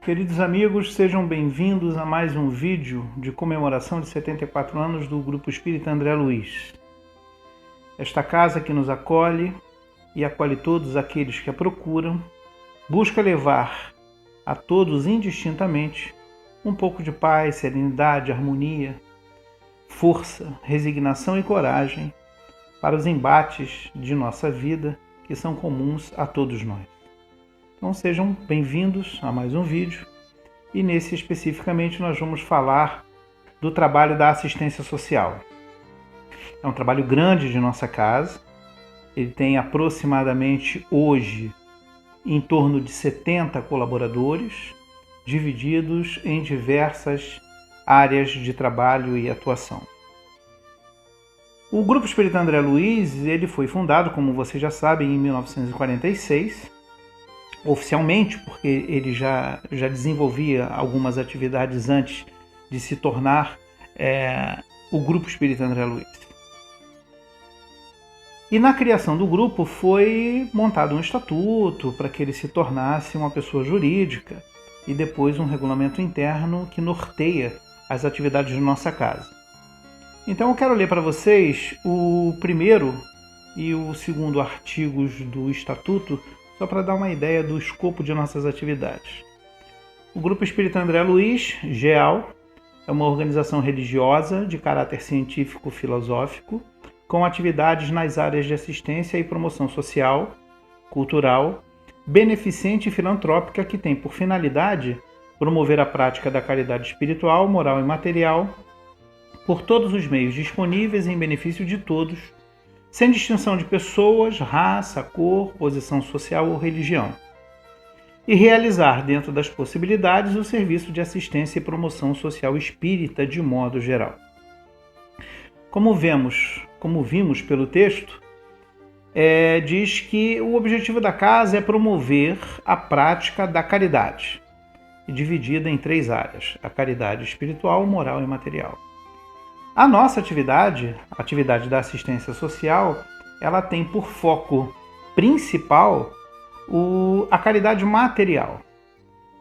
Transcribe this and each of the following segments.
Queridos amigos, sejam bem-vindos a mais um vídeo de comemoração de 74 anos do Grupo Espírita André Luiz. Esta casa que nos acolhe e acolhe todos aqueles que a procuram, busca levar a todos indistintamente um pouco de paz, serenidade, harmonia, força, resignação e coragem para os embates de nossa vida que são comuns a todos nós. Então sejam bem-vindos a mais um vídeo e nesse especificamente nós vamos falar do trabalho da assistência social. É um trabalho grande de nossa casa, ele tem aproximadamente hoje em torno de 70 colaboradores, divididos em diversas áreas de trabalho e atuação. O Grupo Espírita André Luiz ele foi fundado, como vocês já sabem, em 1946, oficialmente, porque ele já desenvolvia algumas atividades antes de se tornar o Grupo Espírita André Luiz. E na criação do grupo foi montado um estatuto para que ele se tornasse uma pessoa jurídica e depois um regulamento interno que norteia as atividades de nossa casa. Então eu quero ler para vocês o primeiro e o segundo artigos do estatuto, só para dar uma ideia do escopo de nossas atividades. O Grupo Espírita André Luiz, GEAL, é uma organização religiosa de caráter científico-filosófico, com atividades nas áreas de assistência e promoção social, cultural, beneficente e filantrópica que tem por finalidade promover a prática da caridade espiritual, moral e material por todos os meios disponíveis em benefício de todos, sem distinção de pessoas, raça, cor, posição social ou religião, e realizar, dentro das possibilidades, o serviço de assistência e promoção social espírita de modo geral. Como vimos pelo texto, diz que o objetivo da casa é promover a prática da caridade, dividida em 3 áreas: a caridade espiritual, moral e material. A nossa atividade, a atividade da assistência social, ela tem por foco principal a caridade material.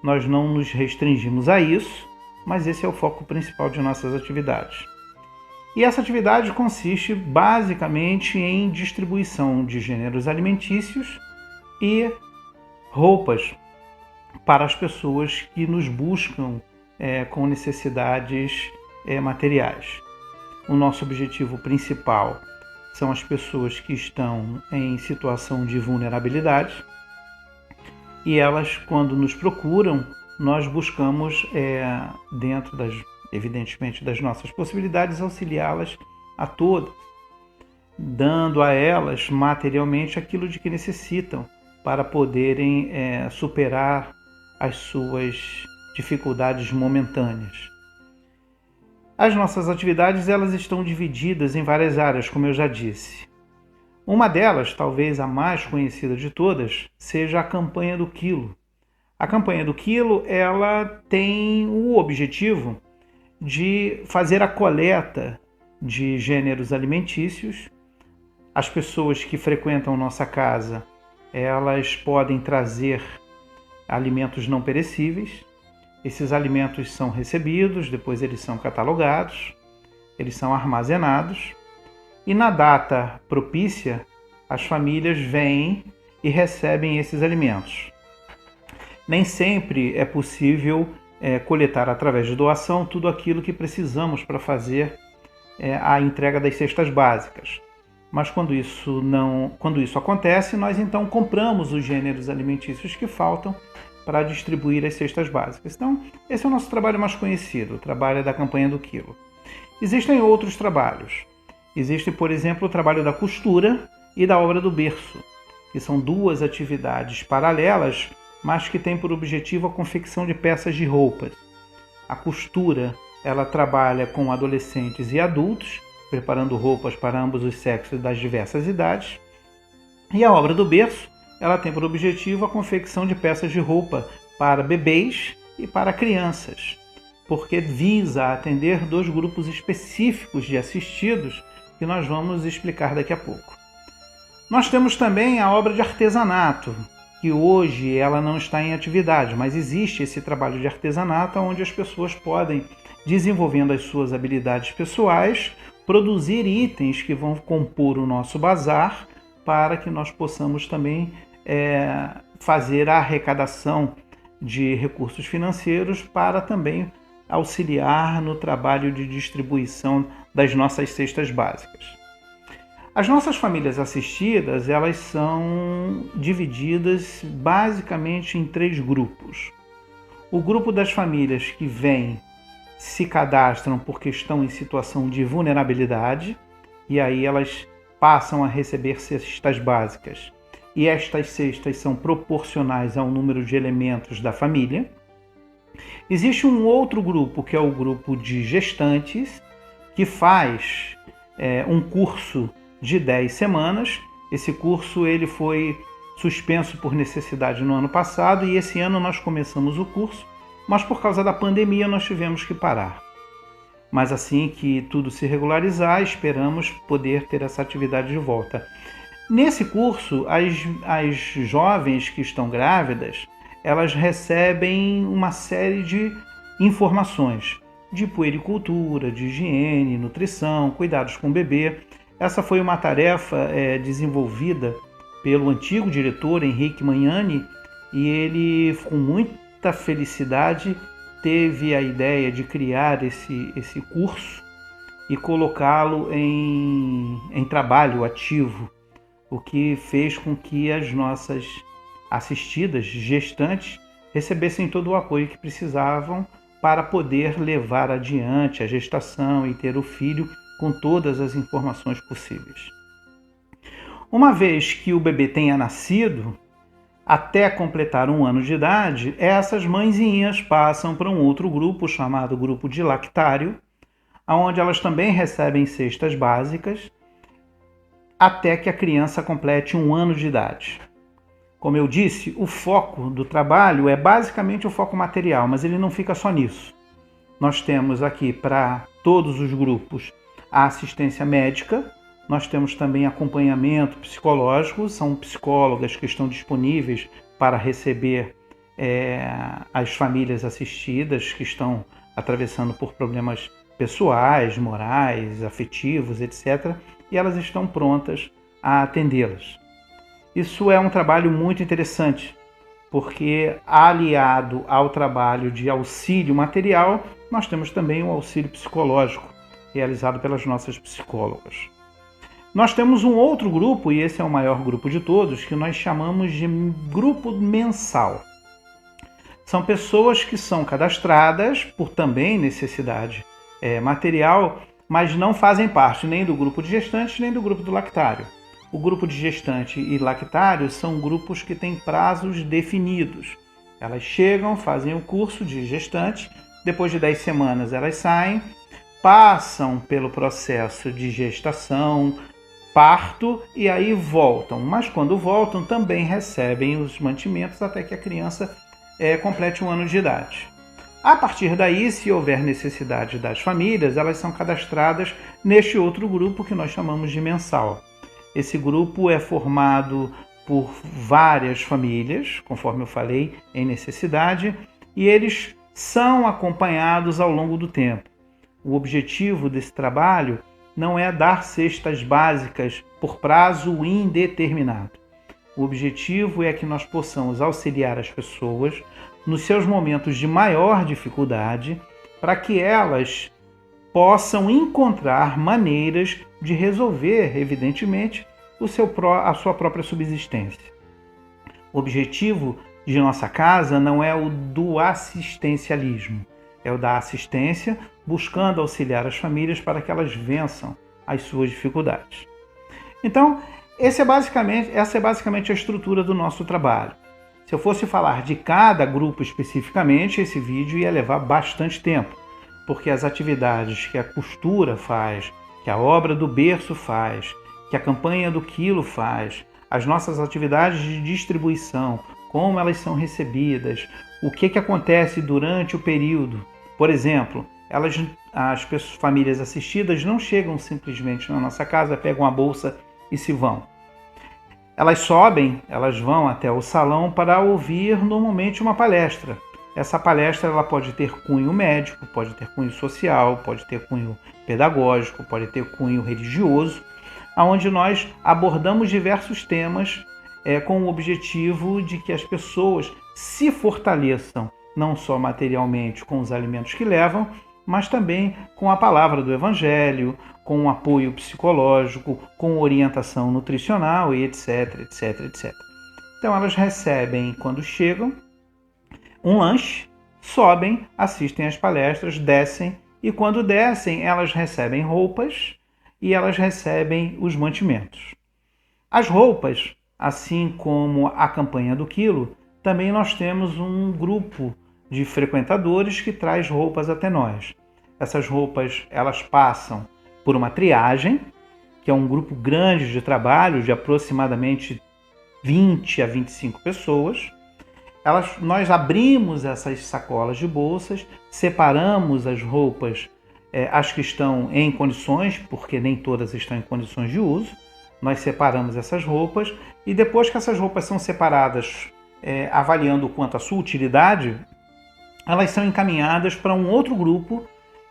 Nós não nos restringimos a isso, mas esse é o foco principal de nossas atividades. E essa atividade consiste basicamente em distribuição de gêneros alimentícios e roupas para as pessoas que nos buscam com necessidades materiais. O nosso objetivo principal são as pessoas que estão em situação de vulnerabilidade e elas, quando nos procuram, nós buscamos, dentro evidentemente das nossas possibilidades, auxiliá-las a todas, dando a elas materialmente aquilo de que necessitam para poderem superar as suas dificuldades momentâneas. As nossas atividades elas estão divididas em várias áreas, como eu já disse. Uma delas, talvez a mais conhecida de todas, seja a campanha do quilo. A campanha do quilo ela tem o objetivo de fazer a coleta de gêneros alimentícios. As pessoas que frequentam nossa casa, elas podem trazer alimentos não perecíveis. Esses alimentos são recebidos, depois eles são catalogados, eles são armazenados e na data propícia as famílias vêm e recebem esses alimentos. Nem sempre é possível coletar através de doação tudo aquilo que precisamos para fazer a entrega das cestas básicas. Mas quando isso acontece, nós então compramos os gêneros alimentícios que faltam para distribuir as cestas básicas. Então, esse é o nosso trabalho mais conhecido, o trabalho da campanha do quilo. Existem outros trabalhos. Existe, por exemplo, o trabalho da costura e da obra do berço, que são 2 atividades paralelas, mas que têm por objetivo a confecção de peças de roupas. A costura, ela trabalha com adolescentes e adultos, preparando roupas para ambos os sexos das diversas idades. E a obra do berço, ela tem por objetivo a confecção de peças de roupa para bebês e para crianças, porque visa atender 2 grupos específicos de assistidos que nós vamos explicar daqui a pouco. Nós temos também a obra de artesanato, que hoje ela não está em atividade, mas existe esse trabalho de artesanato onde as pessoas podem, desenvolvendo as suas habilidades pessoais, produzir itens que vão compor o nosso bazar para que nós possamos também fazer a arrecadação de recursos financeiros para também auxiliar no trabalho de distribuição das nossas cestas básicas. As nossas famílias assistidas, elas são divididas basicamente em 3 grupos. O grupo das famílias que vêm, se cadastram porque estão em situação de vulnerabilidade, e aí elas passam a receber cestas básicas. E estas cestas são proporcionais ao número de elementos da família. Existe um outro grupo, que é o grupo de gestantes, que faz um curso de 10 semanas. Esse curso ele foi suspenso por necessidade no ano passado e esse ano nós começamos o curso, mas por causa da pandemia nós tivemos que parar. Mas assim que tudo se regularizar, esperamos poder ter essa atividade de volta. Nesse curso, as jovens que estão grávidas, elas recebem uma série de informações de puericultura, de higiene, nutrição, cuidados com o bebê. Essa foi uma tarefa desenvolvida pelo antigo diretor Henrique Magnani e ele, com muita felicidade, teve a ideia de criar esse curso e colocá-lo em trabalho ativo, o que fez com que as nossas assistidas, gestantes, recebessem todo o apoio que precisavam para poder levar adiante a gestação e ter o filho com todas as informações possíveis. Uma vez que o bebê tenha nascido, até completar 1 ano de idade, essas mãezinhas passam para um outro grupo chamado grupo de lactário, onde elas também recebem cestas básicas até que a criança complete 1 ano de idade. Como eu disse, o foco do trabalho é basicamente o foco material, mas ele não fica só nisso. Nós temos aqui para todos os grupos a assistência médica, nós temos também acompanhamento psicológico, são psicólogas que estão disponíveis para receber as famílias assistidas que estão atravessando por problemas pessoais, morais, afetivos, etc. E elas estão prontas a atendê-las. Isso é um trabalho muito interessante, porque aliado ao trabalho de auxílio material, nós temos também o auxílio psicológico, realizado pelas nossas psicólogas. Nós temos um outro grupo, e esse é o maior grupo de todos, que nós chamamos de grupo mensal. São pessoas que são cadastradas por também necessidade material, mas não fazem parte nem do grupo de gestantes, nem do grupo do lactário. O grupo de gestante e lactário são grupos que têm prazos definidos. Elas chegam, fazem o curso de gestante, depois de 10 semanas elas saem, passam pelo processo de gestação, parto e aí voltam. Mas quando voltam também recebem os mantimentos até que a criança complete 1 ano de idade. A partir daí, se houver necessidade das famílias, elas são cadastradas neste outro grupo que nós chamamos de mensal. Esse grupo é formado por várias famílias, conforme eu falei, em necessidade, e eles são acompanhados ao longo do tempo. O objetivo desse trabalho não é dar cestas básicas por prazo indeterminado. O objetivo é que nós possamos auxiliar as pessoas nos seus momentos de maior dificuldade, para que elas possam encontrar maneiras de resolver, evidentemente, a sua própria subsistência. O objetivo de nossa casa não é o do assistencialismo, é o da assistência, buscando auxiliar as famílias para que elas vençam as suas dificuldades. Então, essa é basicamente a estrutura do nosso trabalho. Se eu fosse falar de cada grupo especificamente, esse vídeo ia levar bastante tempo, porque as atividades que a costura faz, que a obra do berço faz, que a campanha do quilo faz, as nossas atividades de distribuição, como elas são recebidas, o que acontece durante o período. Por exemplo, as famílias assistidas não chegam simplesmente na nossa casa, pegam a bolsa e se vão. Elas sobem, elas vão até o salão para ouvir normalmente uma palestra. Essa palestra ela pode ter cunho médico, pode ter cunho social, pode ter cunho pedagógico, pode ter cunho religioso, onde nós abordamos diversos temas com o objetivo de que as pessoas se fortaleçam, não só materialmente com os alimentos que levam, mas também com a palavra do Evangelho, com um apoio psicológico, com orientação nutricional e etc, etc, etc. Então elas recebem, quando chegam, um lanche, sobem, assistem às palestras, descem, e quando descem elas recebem roupas e elas recebem os mantimentos. As roupas, assim como a campanha do quilo, também nós temos um grupo de frequentadores que traz roupas até nós. Essas roupas elas passam por uma triagem, que é um grupo grande de trabalho de aproximadamente 20 a 25 pessoas. Nós abrimos essas sacolas de bolsas, separamos as roupas, as que estão em condições, porque nem todas estão em condições de uso. Nós separamos essas roupas e depois que essas roupas são separadas, avaliando quanto à sua utilidade, elas são encaminhadas para um outro grupo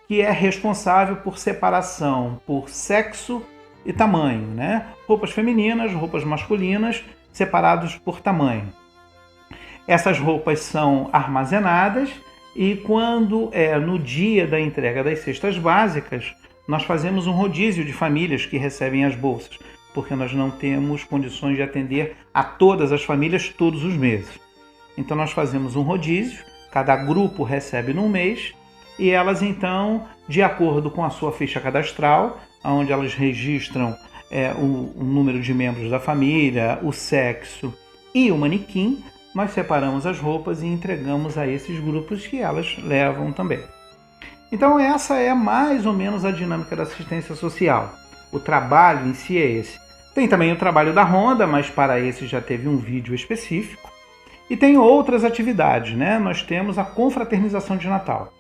que é responsável por separação por sexo e tamanho, né? Roupas femininas, roupas masculinas, separados por tamanho. Essas roupas são armazenadas e quando é no dia da entrega das cestas básicas, nós fazemos um rodízio de famílias que recebem as bolsas, porque nós não temos condições de atender a todas as famílias todos os meses. Então nós fazemos um rodízio, cada grupo recebe num mês, e elas então, de acordo com a sua ficha cadastral, onde elas registram o número de membros da família, o sexo e o manequim, nós separamos as roupas e entregamos a esses grupos que elas levam também. Então essa é mais ou menos a dinâmica da assistência social. O trabalho em si é esse. Tem também o trabalho da ronda, mas para esse já teve um vídeo específico. E tem outras atividades, né? Nós temos a confraternização de Natal,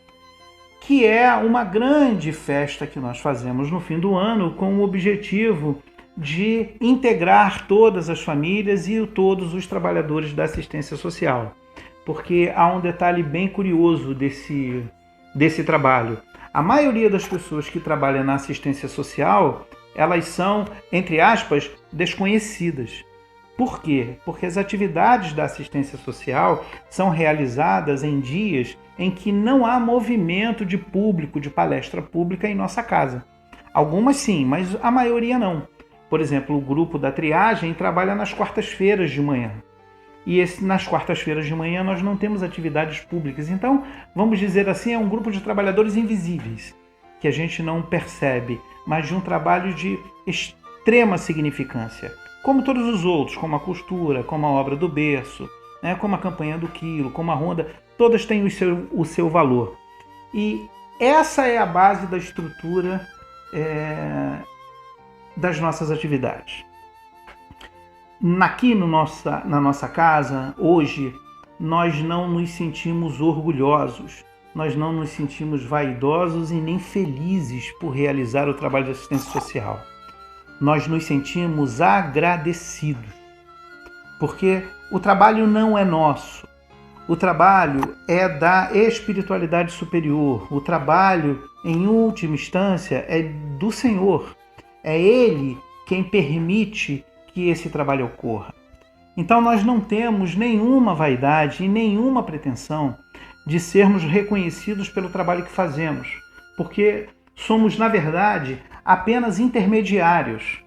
que é uma grande festa que nós fazemos no fim do ano com o objetivo de integrar todas as famílias e todos os trabalhadores da assistência social. Porque há um detalhe bem curioso desse trabalho. A maioria das pessoas que trabalham na assistência social, elas são, entre aspas, desconhecidas. Por quê? Porque as atividades da assistência social são realizadas em dias em que não há movimento de público, de palestra pública em nossa casa. Algumas sim, mas a maioria não. Por exemplo, o grupo da triagem trabalha nas quartas-feiras de manhã. E nas quartas-feiras de manhã nós não temos atividades públicas. Então, vamos dizer assim, é um grupo de trabalhadores invisíveis, que a gente não percebe, mas de um trabalho de extrema significância. Como todos os outros, como a costura, como a obra do berço, né, como a campanha do quilo, como a ronda, todas têm o seu valor. E essa é a base da estrutura das nossas atividades. Aqui na nossa casa, hoje, nós não nos sentimos orgulhosos, nós não nos sentimos vaidosos e nem felizes por realizar o trabalho de assistência social. Nós nos sentimos agradecidos, porque o trabalho não é nosso. O trabalho é da espiritualidade superior. O trabalho, em última instância, é do Senhor. É Ele quem permite que esse trabalho ocorra. Então nós não temos nenhuma vaidade e nenhuma pretensão de sermos reconhecidos pelo trabalho que fazemos, porque somos, na verdade, apenas intermediários.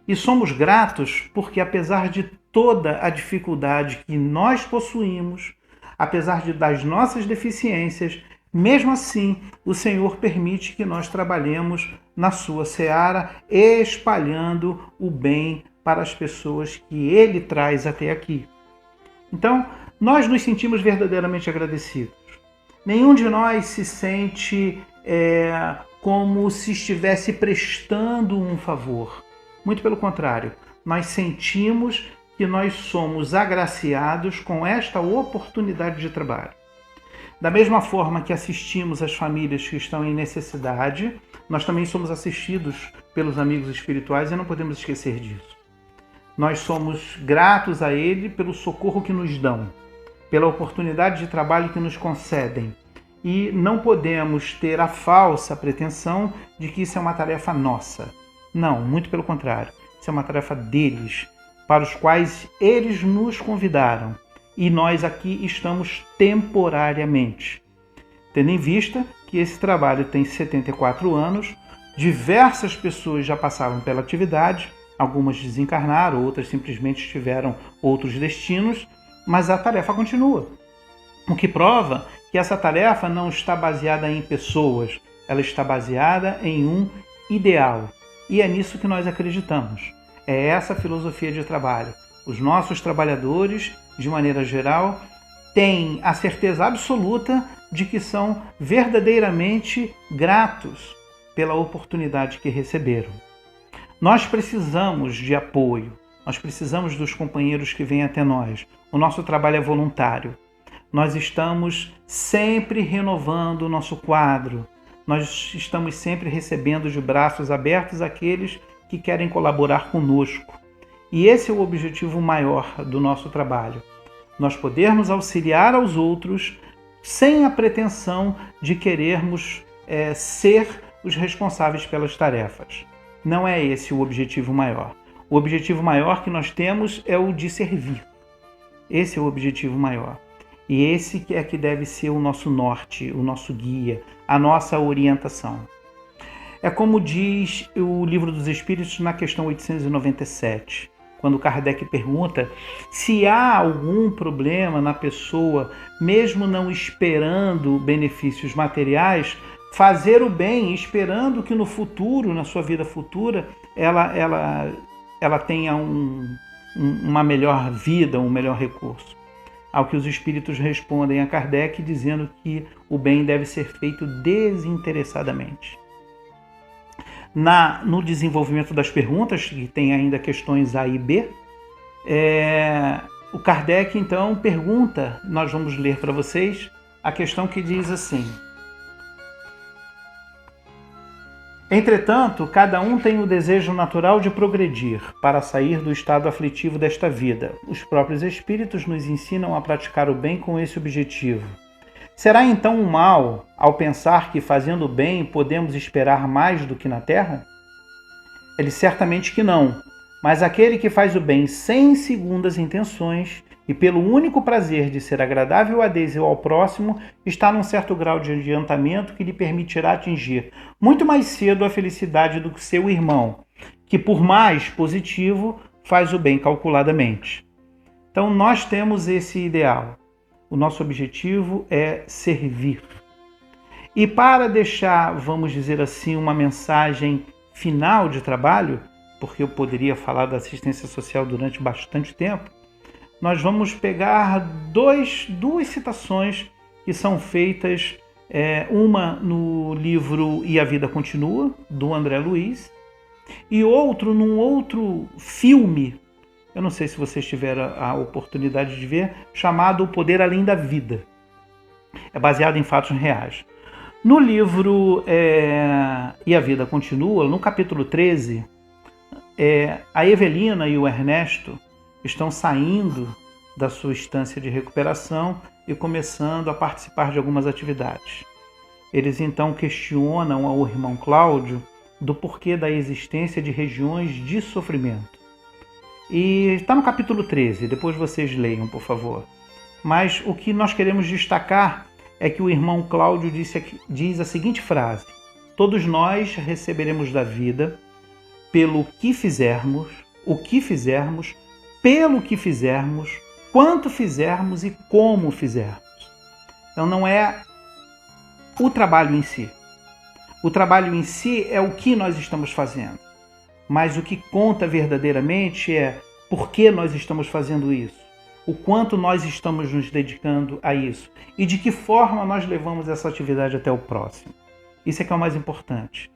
E somos gratos porque, apesar de toda a dificuldade que nós possuímos, apesar das nossas deficiências, mesmo assim, o Senhor permite que nós trabalhemos na sua seara, espalhando o bem para as pessoas que Ele traz até aqui. Então, nós nos sentimos verdadeiramente agradecidos. Nenhum de nós se sente como se estivesse prestando um favor. Muito pelo contrário, nós sentimos que nós somos agraciados com esta oportunidade de trabalho. Da mesma forma que assistimos as famílias que estão em necessidade, nós também somos assistidos pelos amigos espirituais e não podemos esquecer disso. Nós somos gratos a Ele pelo socorro que nos dão, pela oportunidade de trabalho que nos concedem. E não podemos ter a falsa pretensão de que isso é uma tarefa nossa. Não, muito pelo contrário. Isso é uma tarefa deles, para os quais eles nos convidaram. E nós aqui estamos temporariamente. Tendo em vista que esse trabalho tem 74 anos, diversas pessoas já passaram pela atividade, algumas desencarnaram, outras simplesmente tiveram outros destinos, mas a tarefa continua. O que prova que essa tarefa não está baseada em pessoas, ela está baseada em um ideal. E é nisso que nós acreditamos. É essa filosofia de trabalho. Os nossos trabalhadores, de maneira geral, têm a certeza absoluta de que são verdadeiramente gratos pela oportunidade que receberam. Nós precisamos de apoio, nós precisamos dos companheiros que vêm até nós. O nosso trabalho é voluntário. Nós estamos sempre renovando o nosso quadro. Nós estamos sempre recebendo de braços abertos aqueles que querem colaborar conosco. E esse é o objetivo maior do nosso trabalho. Nós podermos auxiliar aos outros sem a pretensão de querermos ser os responsáveis pelas tarefas. Não é esse o objetivo maior. O objetivo maior que nós temos é o de servir. Esse é o objetivo maior. E esse é que deve ser o nosso norte, o nosso guia, a nossa orientação. É como diz o Livro dos Espíritos na questão 897, quando Kardec pergunta se há algum problema na pessoa, mesmo não esperando benefícios materiais, fazer o bem, esperando que no futuro, na sua vida futura, ela tenha uma melhor vida, um melhor recurso. Ao que os espíritos respondem a Kardec dizendo que o bem deve ser feito desinteressadamente. No desenvolvimento das perguntas, que tem ainda questões A e B, o Kardec então pergunta, nós vamos ler para vocês, a questão que diz assim: entretanto, cada um tem o desejo natural de progredir, para sair do estado aflitivo desta vida. Os próprios espíritos nos ensinam a praticar o bem com esse objetivo. Será então um mal ao pensar que fazendo o bem podemos esperar mais do que na terra? Ele certamente que não, mas aquele que faz o bem sem segundas intenções e pelo único prazer de ser agradável a Deus e ao próximo, está num certo grau de adiantamento que lhe permitirá atingir muito mais cedo a felicidade do que seu irmão, que por mais positivo faz o bem calculadamente. Então nós temos esse ideal. O nosso objetivo é servir. E para deixar, vamos dizer assim, uma mensagem final de trabalho, porque eu poderia falar da assistência social durante bastante tempo, nós vamos pegar duas citações que são feitas, uma no livro E a Vida Continua, do André Luiz, e outro num outro filme, eu não sei se vocês tiveram a oportunidade de ver, chamado O Poder Além da Vida. É baseado em fatos reais. No livro E a Vida Continua, no capítulo 13, a Evelina e o Ernesto estão saindo da sua estância de recuperação e começando a participar de algumas atividades. Eles então questionam ao irmão Cláudio do porquê da existência de regiões de sofrimento. E está no capítulo 13, depois vocês leiam, por favor. Mas o que nós queremos destacar é que o irmão Cláudio diz a seguinte frase: todos nós receberemos da vida pelo que fizermos, o que fizermos, pelo que fizermos, quanto fizermos e como fizermos. Então não é o trabalho em si. O trabalho em si é o que nós estamos fazendo. Mas o que conta verdadeiramente é por que nós estamos fazendo isso, o quanto nós estamos nos dedicando a isso e de que forma nós levamos essa atividade até o próximo. Isso é que é o mais importante.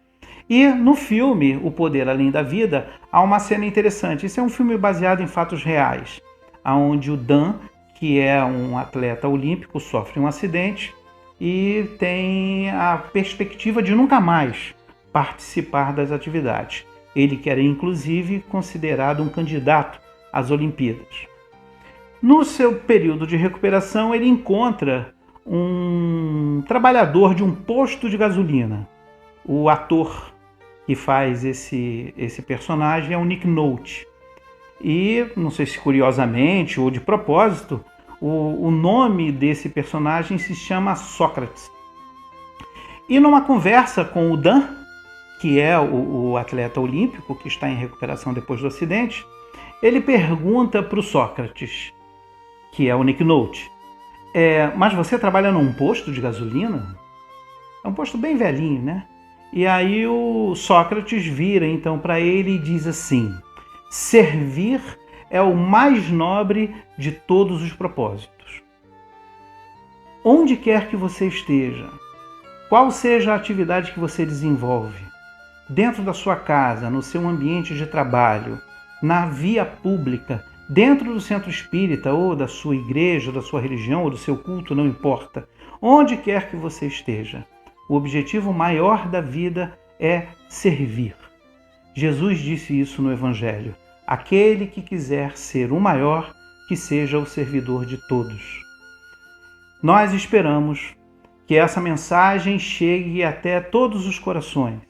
E no filme O Poder Além da Vida, há uma cena interessante. Esse é um filme baseado em fatos reais, onde o Dan, que é um atleta olímpico, sofre um acidente e tem a perspectiva de nunca mais participar das atividades. Ele que era inclusive considerado um candidato às Olimpíadas. No seu período de recuperação, ele encontra um trabalhador de um posto de gasolina. O ator que faz esse personagem é o Nick Nolte. E, não sei se curiosamente ou de propósito, o nome desse personagem se chama Sócrates. E numa conversa com o Dan, que é o atleta olímpico que está em recuperação depois do acidente, ele pergunta para o Sócrates, que é o Nick Nolte, mas você trabalha num posto de gasolina? É um posto bem velhinho, né? E aí o Sócrates vira então para ele e diz assim: servir é o mais nobre de todos os propósitos. Onde quer que você esteja, qual seja a atividade que você desenvolve, dentro da sua casa, no seu ambiente de trabalho, na via pública, dentro do centro espírita ou da sua igreja, da sua religião ou do seu culto, não importa, onde quer que você esteja, o objetivo maior da vida é servir. Jesus disse isso no Evangelho: aquele que quiser ser o maior, que seja o servidor de todos. Nós esperamos que essa mensagem chegue até todos os corações,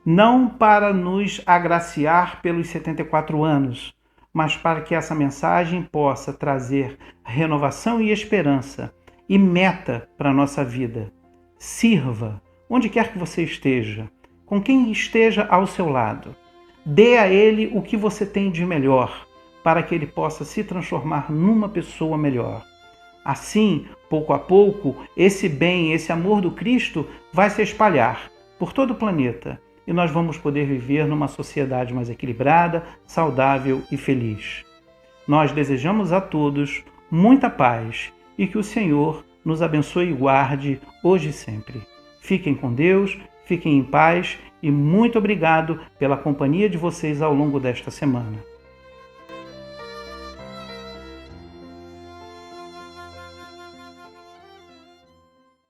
não para nos agraciar pelos 74 anos, mas para que essa mensagem possa trazer renovação e esperança e meta para a nossa vida. Sirva, onde quer que você esteja, com quem esteja ao seu lado. Dê a ele o que você tem de melhor, para que ele possa se transformar numa pessoa melhor. Assim, pouco a pouco, esse bem, esse amor do Cristo vai se espalhar por todo o planeta e nós vamos poder viver numa sociedade mais equilibrada, saudável e feliz. Nós desejamos a todos muita paz e que o Senhor nos abençoe e guarde hoje e sempre. Fiquem com Deus, fiquem em paz e muito obrigado pela companhia de vocês ao longo desta semana.